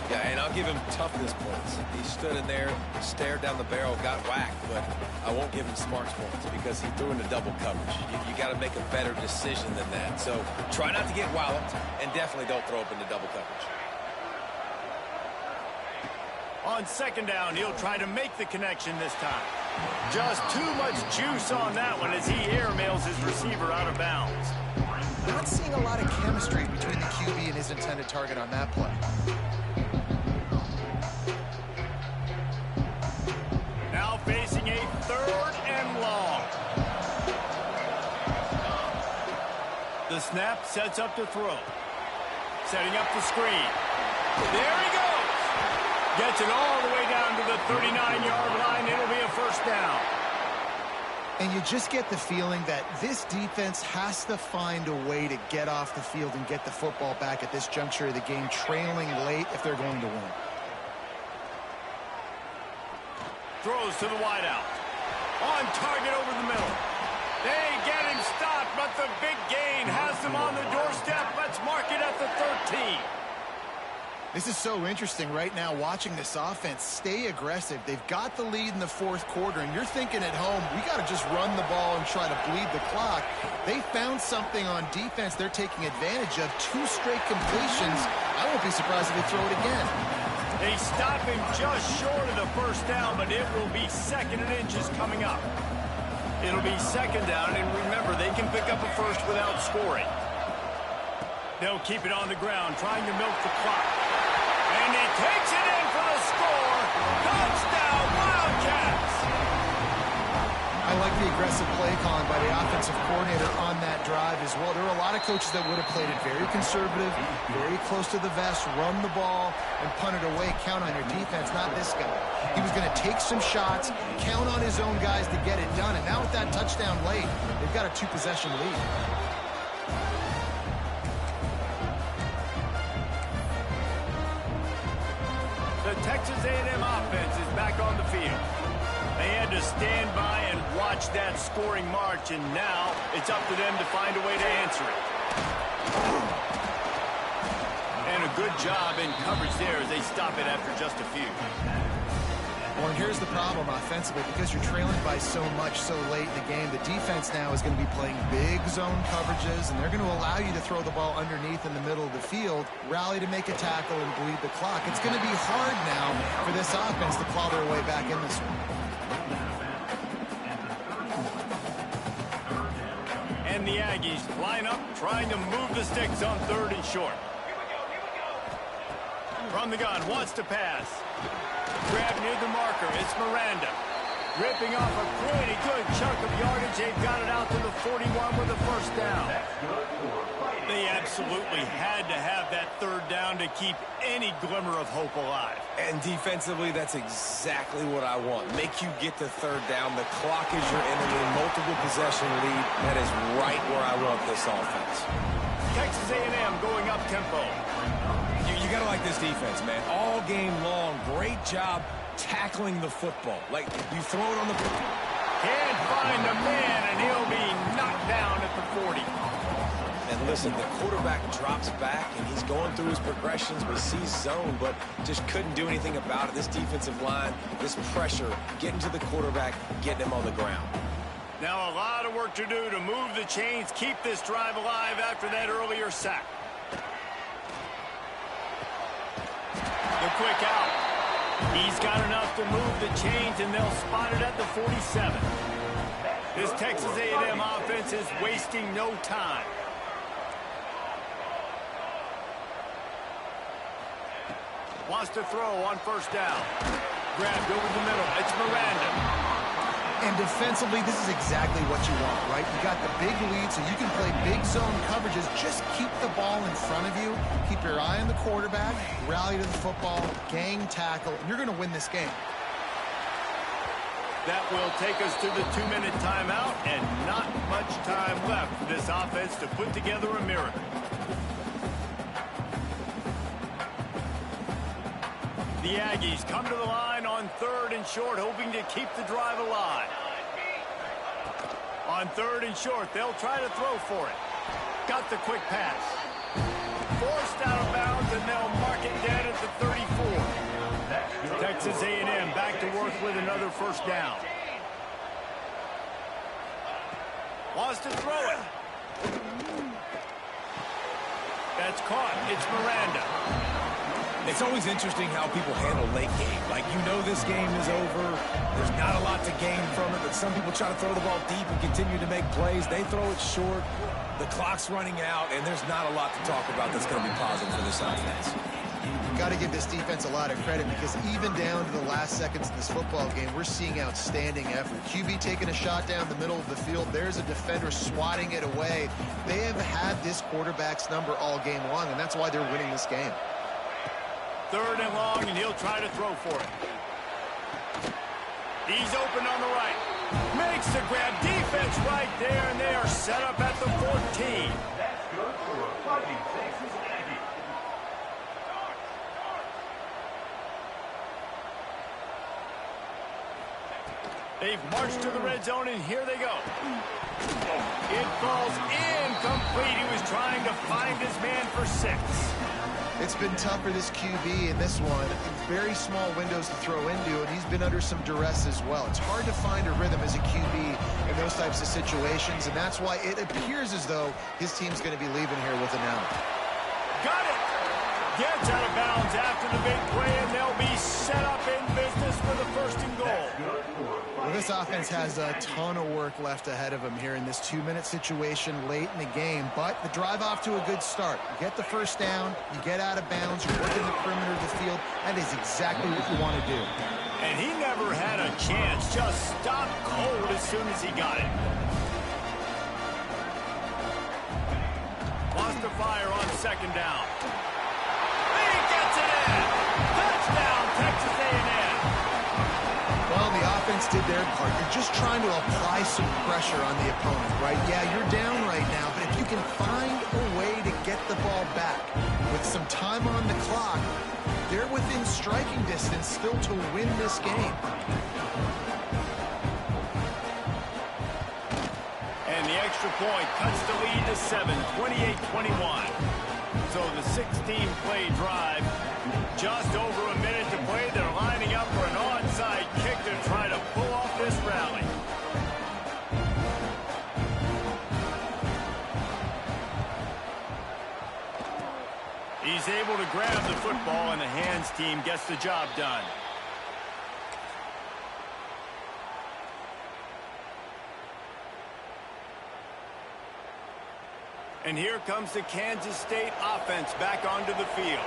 Speaker 2: Yeah, and I'll give him toughness points. He stood in there, stared down the barrel, got whacked, but I won't give him smarts points because he threw into double coverage. You got to make a better decision than that. So try not to get walloped, and definitely don't throw up into double coverage.
Speaker 1: On 2nd down, he'll try to make the connection this time. Just too much juice on that one as he airmails his receiver out of bounds.
Speaker 3: Not seeing a lot of chemistry between the QB and his intended target on that play.
Speaker 1: Now facing a 3rd and long. The snap sets up to throw. Setting up the screen. There he goes. Gets it all the way down to the 39-yard line. It'll be a first down.
Speaker 3: And you just get the feeling that this defense has to find a way to get off the field and get the football back at this juncture of the game, trailing late if they're going to win.
Speaker 1: Throws to the wideout. On target over the middle. They get him stopped, but the big gain has them on the doorstep. Let's mark it at the 13.
Speaker 3: This is so interesting right now watching this offense stay aggressive. They've got the lead in the 4th quarter, and you're thinking at home, we got to just run the ball and try to bleed the clock. They found something on defense they're taking advantage of. 2 straight completions. I won't be surprised if they throw it again.
Speaker 1: They stop him just short of the first down, but it will be 2nd and inches coming up. It'll be 2nd down, and remember, they can pick up a first without scoring. They'll keep it on the ground, trying to milk the clock. And he takes it in for the score. Touchdown, Wildcats!
Speaker 3: I like the aggressive play calling by the offensive coordinator on that drive as well. There are a lot of coaches that would have played it very conservative, very close to the vest, run the ball, and punt it away. Count on your defense, not this guy. He was going to take some shots, count on his own guys to get it done. And now with that touchdown late, they've got a 2-possession lead.
Speaker 1: The Texas A&M offense is back on the field. They had to stand by and watch that scoring march, and now it's up to them to find a way to answer it. And a good job in coverage there as they stop it after just a few.
Speaker 3: Well, and here's the problem offensively. Because you're trailing by so much so late in the game, the defense now is going to be playing big zone coverages, and they're going to allow you to throw the ball underneath in the middle of the field, rally to make a tackle, and bleed the clock. It's going to be hard now for this offense to claw their way back in this one.
Speaker 1: And the Aggies line up, trying to move the sticks on 3rd and short. From the gun, wants to pass. Grab near the marker, it's Miranda. Ripping off a pretty good chunk of yardage. They've got it out to the 41 with a first down. They absolutely had to have that 3rd down to keep any glimmer of hope alive.
Speaker 2: And defensively, that's exactly what I want. Make you get the 3rd down. The clock is your enemy. Multiple possession lead. That is right where I want this offense.
Speaker 1: Texas A&M going up tempo.
Speaker 2: You got to like this defense, man. All game long, great job tackling the football. Like, you throw it on the...
Speaker 1: Can't find a man, and he'll be knocked down at the 40.
Speaker 2: And listen, the quarterback drops back, and he's going through his progressions. We see zone, but just couldn't do anything about it. This defensive line, this pressure, getting to the quarterback, getting him on the ground.
Speaker 1: Now a lot of work to do to move the chains, keep this drive alive after that earlier sack. The quick out. He's got enough to move the chains, and they'll spot it at the 47. This Texas A&M offense is wasting no time. Wants to throw on first down. Grabbed over the middle. It's Miranda.
Speaker 3: And defensively, this is exactly what you want, right? You got the big lead, so you can play big zone coverages. Just keep the ball in front of you. Keep your eye on the quarterback. Rally to the football. Gang tackle. And you're going to win this game.
Speaker 1: That will take us to the 2-minute timeout, and not much time left for this offense to put together a miracle. The Aggies come to the line on 3rd and short, hoping to keep the drive alive. On 3rd and short, they'll try to throw for it. Got the quick pass. Forced out of bounds, and they'll mark it dead at the 34. Texas A&M back to work with another first down. Wants to throw it. That's caught. It's Miranda.
Speaker 2: It's always interesting how people handle late game. Like, you know this game is over. There's not a lot to gain from it, but some people try to throw the ball deep and continue to make plays. They throw it short. The clock's running out, and there's not a lot to talk about that's going to be positive for this offense.
Speaker 3: You've got to give this defense a lot of credit because even down to the last seconds of this football game, we're seeing outstanding effort. QB taking a shot down the middle of the field. There's a defender swatting it away. They have had this quarterback's number all game long, and that's why they're winning this game.
Speaker 1: 3rd and long, and he'll try to throw for it. He's open on the right. Makes the grab. Defense right there, and they are set up at the 14.
Speaker 4: That's good for a Fighting Texas Aggie.
Speaker 1: They've marched to the red zone, and here they go. It falls incomplete. He was trying to find his man for 6.
Speaker 3: It's been tough for this QB in this one. Very small windows to throw into, and he's been under some duress as well. It's hard to find a rhythm as a QB in those types of situations, and that's why it appears as though his team's going to be leaving here with an out.
Speaker 1: Got it! Gets out of bounds after the big play, and they'll be set up in business for the 1st and goal.
Speaker 3: Well, this offense has a ton of work left ahead of them here in this 2-minute situation late in the game, but the drive off to a good start. You get the first down, you get out of bounds, you're working the perimeter of the field. That is exactly what you want to do.
Speaker 1: And he never had a chance, just stopped cold as soon as he got it. Wants to fire on 2nd down. He gets it in! Touchdown, Texas A&M!
Speaker 3: Well, the offense did their part. You're just trying to apply some pressure on the opponent, right? Yeah, you're down right now, but if you can find a way to get the ball back with some time on the clock, they're within striking distance still to win this game.
Speaker 1: And the extra point cuts the lead to 7, 28-21. So the 16-play drive, just over a minute to play. They're lining up for an onside kick to try to pull off this rally. He's able to grab the football, and the hands team gets the job done. And here comes the Kansas State offense back onto the field.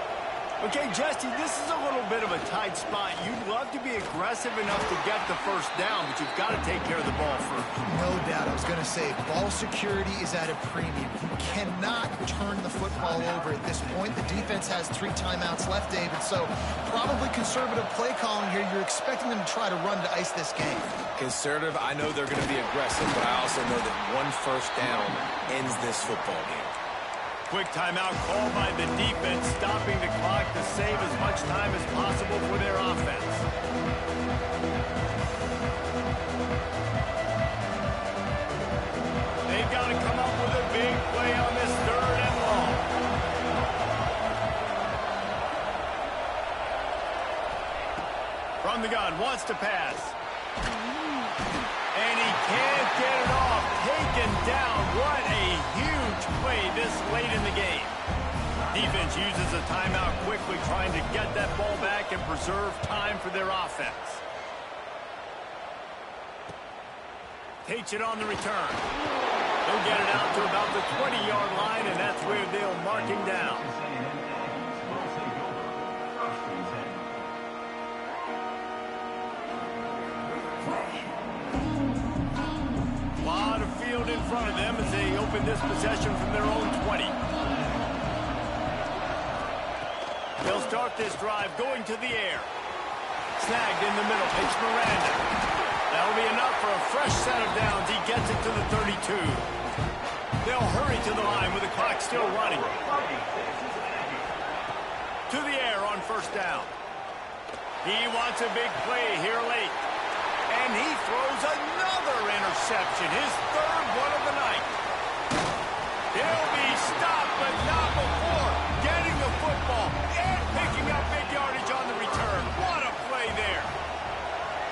Speaker 1: Okay, Jesse, this is a little bit of a tight spot. You'd love to be aggressive enough to get the first down, but you've got to take care of the ball first.
Speaker 3: No doubt. I was going to say, ball security is at a premium. You cannot turn the football over at this point. The defense has 3 timeouts left, David, so probably conservative play calling here. You're expecting them to try to run to ice this game.
Speaker 2: Conservative, I know they're going to be aggressive, but I also know that one first down ends this football game.
Speaker 1: Quick timeout called by the defense, stopping the clock to save as much time as possible for their offense. They've got to come up with a big play on this 3rd and long. From the gun, wants to pass. And he can't get it off. Taken down. What a huge play this late in the game. Defense uses a timeout quickly, trying to get that ball back and preserve time for their offense. takes it on the return. He'll get it out to about the 20-yard line, and that's where they'll mark him down. A lot of field in front of them as they open this possession from their own 20. They'll start this drive going to the air. Snagged in the middle, pitch Miranda. That'll be enough for a fresh set of downs. He gets it to the 32. They'll hurry to the line with the clock still running. To the air on first down. He wants a big play here late. And he throws another interception, his third one of the night. He'll be stopped, but not before getting the football and picking up big yardage on the return. What a play there.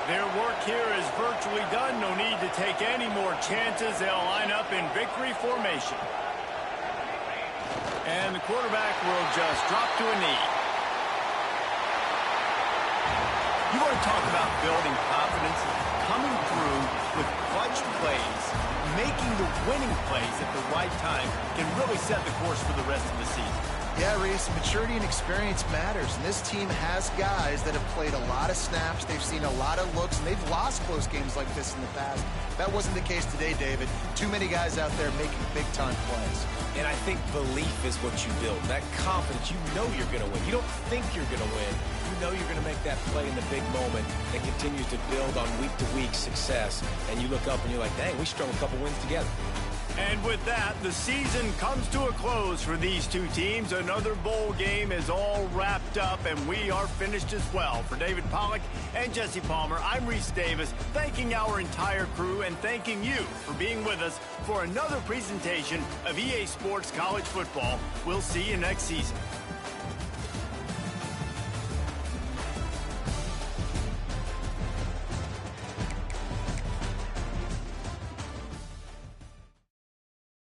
Speaker 1: Their work here is virtually done. No need to take any more chances. They'll line up in victory formation. And the quarterback will just drop to a knee. You want to talk about building confidence? Coming through with clutch plays, making the winning plays at the right time can really set the course for the rest of the season.
Speaker 3: Yeah, Reese, maturity and experience matters, and this team has guys that have played a lot of snaps. They've seen a lot of looks, and they've lost close games like this in the past. That wasn't the case today, David. Too many guys out there making big-time plays.
Speaker 2: And I think belief is what you build. That confidence, you know you're going to win. You don't think you're going to win. You know you're going to make that play in the big moment that continues to build on week-to-week success. And you look up and you're like, dang, we strung a couple wins together.
Speaker 1: And with that, the season comes to a close for these two teams. Another bowl game is all wrapped up, and we are finished as well. For David Pollack and Jesse Palmer, I'm Reese Davis, thanking our entire crew and thanking you for being with us for another presentation of EA Sports College Football. We'll see you next season.